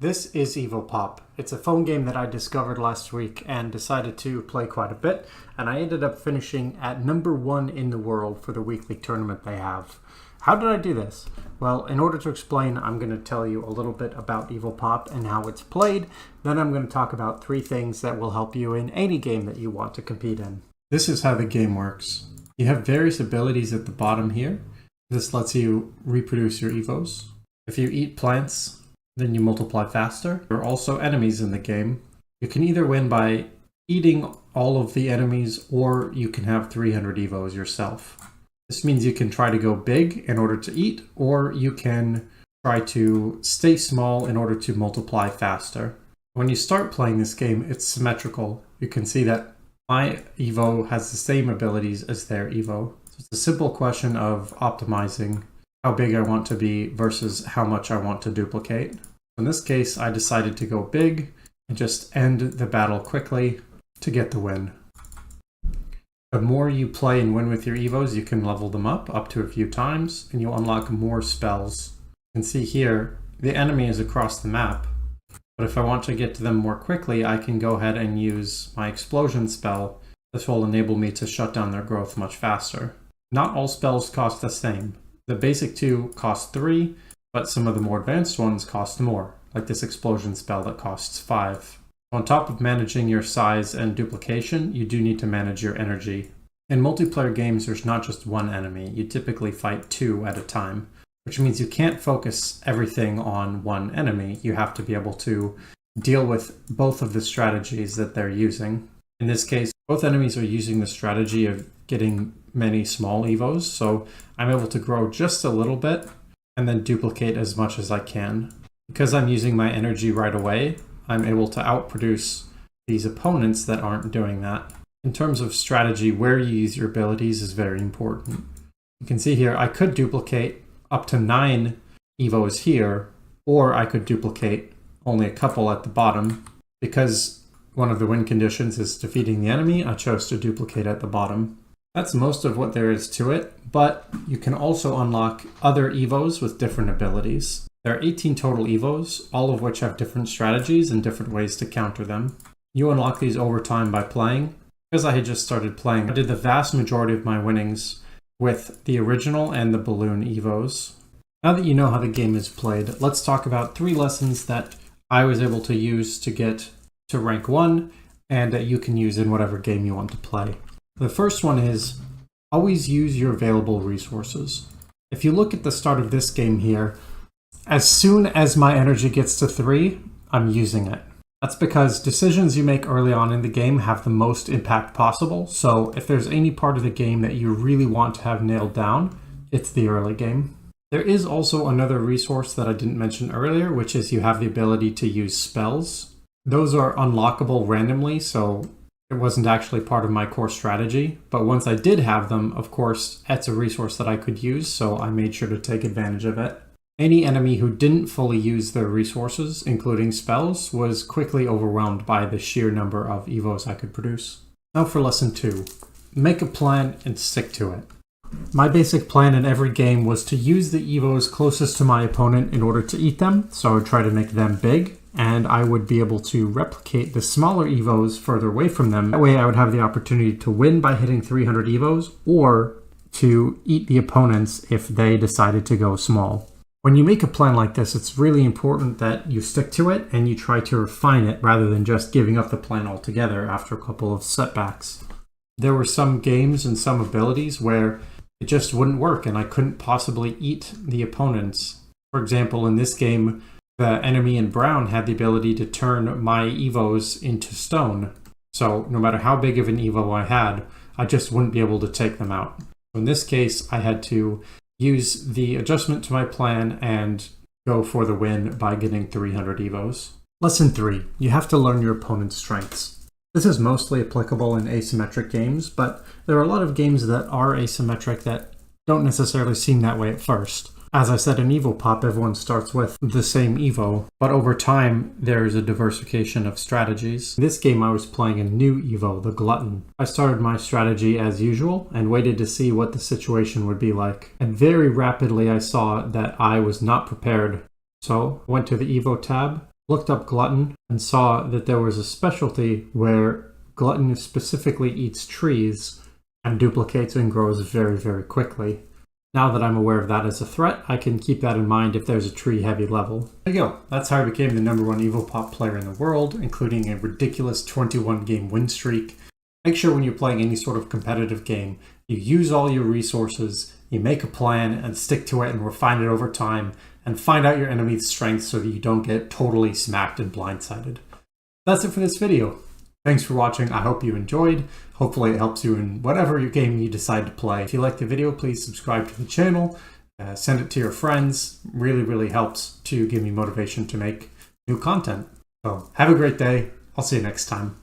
This is EvoPop. It's a phone game that I discovered last week and decided to play quite a bit, and I ended up finishing at #1 in the world for the weekly tournament they have. How did I do this? Well, in order to explain, I'm going to tell you a little bit about EvoPop and how it's played. Then I'm going to talk about 3 things that will help you in any game that you want to compete in. This is how the game works. You have various abilities at the bottom here. This lets you reproduce your Evos. If you eat plants, then you multiply faster. There are also enemies in the game. You can either win by eating all of the enemies, or you can have 300 Evos yourself. This means you can try to go big in order to eat, or you can try to stay small in order to multiply faster. When you start playing this game, it's symmetrical. You can see that my Evo has the same abilities as their Evo. So it's a simple question of optimizing how big I want to be versus how much I want to duplicate. In this case, I decided to go big and just end the battle quickly to get the win. The more you play and win with your Evos, you can level them up to a few times, and you'll unlock more spells. You can see here, the enemy is across the map, but if I want to get to them more quickly, I can go ahead and use my explosion spell. This will enable me to shut down their growth much faster. Not all spells cost the same. The basic 2 cost 3, but some of the more advanced ones cost more, like this explosion spell that costs 5. On top of managing your size and duplication, you do need to manage your energy. In multiplayer games, there's not just one enemy. You typically fight 2 at a time, which means you can't focus everything on one enemy. You have to be able to deal with both of the strategies that they're using. In this case, both enemies are using the strategy of getting many small Evos, so I'm able to grow just a little bit and then duplicate as much as I can. Because I'm using my energy right away, I'm able to outproduce these opponents that aren't doing that. In terms of strategy, where you use your abilities is very important. You can see here, I could duplicate up to 9 Evos here, or I could duplicate only a couple at the bottom. Because one of the win conditions is defeating the enemy, I chose to duplicate at the bottom. That's most of what there is to it, but you can also unlock other Evos with different abilities. There are 18 total Evos, all of which have different strategies and different ways to counter them. You unlock these over time by playing. Because I had just started playing, I did the vast majority of my winnings with the original and the balloon Evos. Now that you know how the game is played, let's talk about 3 lessons that I was able to use to get to rank 1 and that you can use in whatever game you want to play. The first one is always use your available resources. If you look at the start of this game here, as soon as my energy gets to 3, I'm using it. That's because decisions you make early on in the game have the most impact possible. So if there's any part of the game that you really want to have nailed down, it's the early game. There is also another resource that I didn't mention earlier, which is you have the ability to use spells. Those are unlockable randomly, so it wasn't actually part of my core strategy, but once I did have them, of course, it's a resource that I could use, so I made sure to take advantage of it. Any enemy who didn't fully use their resources, including spells, was quickly overwhelmed by the sheer number of Evos I could produce. Now for lesson 2. Make a plan and stick to it. My basic plan in every game was to use the Evos closest to my opponent in order to eat them, so I would try to make them big, and I would be able to replicate the smaller Evos further away from them. That way I would have the opportunity to win by hitting 300 Evos, or to eat the opponents if they decided to go small. When you make a plan like this, it's really important that you stick to it and you try to refine it rather than just giving up the plan altogether after a couple of setbacks. There were some games and some abilities where it just wouldn't work and I couldn't possibly eat the opponents. For example, in this game, the enemy in brown had the ability to turn my Evos into stone. So no matter how big of an Evo I had, I just wouldn't be able to take them out. In this case, I had to use the adjustment to my plan and go for the win by getting 300 Evos. Lesson 3. You have to learn your opponent's strengths. This is mostly applicable in asymmetric games, but there are a lot of games that are asymmetric that don't necessarily seem that way at first. As I said in EvoPop, everyone starts with the same Evo, but over time there's a diversification of strategies. In this game I was playing a new Evo, the Glutton. I started my strategy as usual and waited to see what the situation would be like. And very rapidly I saw that I was not prepared. So I went to the Evo tab looked up Glutton and saw that there was a specialty where Glutton specifically eats trees and duplicates and grows very, very quickly. Now that I'm aware of that as a threat, I can keep that in mind if there's a tree-heavy level. There you go. That's how I became the #1 EvoPop player in the world, including a ridiculous 21-game win streak. Make sure when you're playing any sort of competitive game, you use all your resources, you make a plan and stick to it and refine it over time, and find out your enemy's strengths so that you don't get totally smacked and blindsided. That's it for this video. Thanks for watching. I hope you enjoyed. Hopefully it helps you in whatever your game you decide to play. If you liked the video, please subscribe to the channel. Send it to your friends. Really, really helps to give me motivation to make new content. So have a great day. I'll see you next time.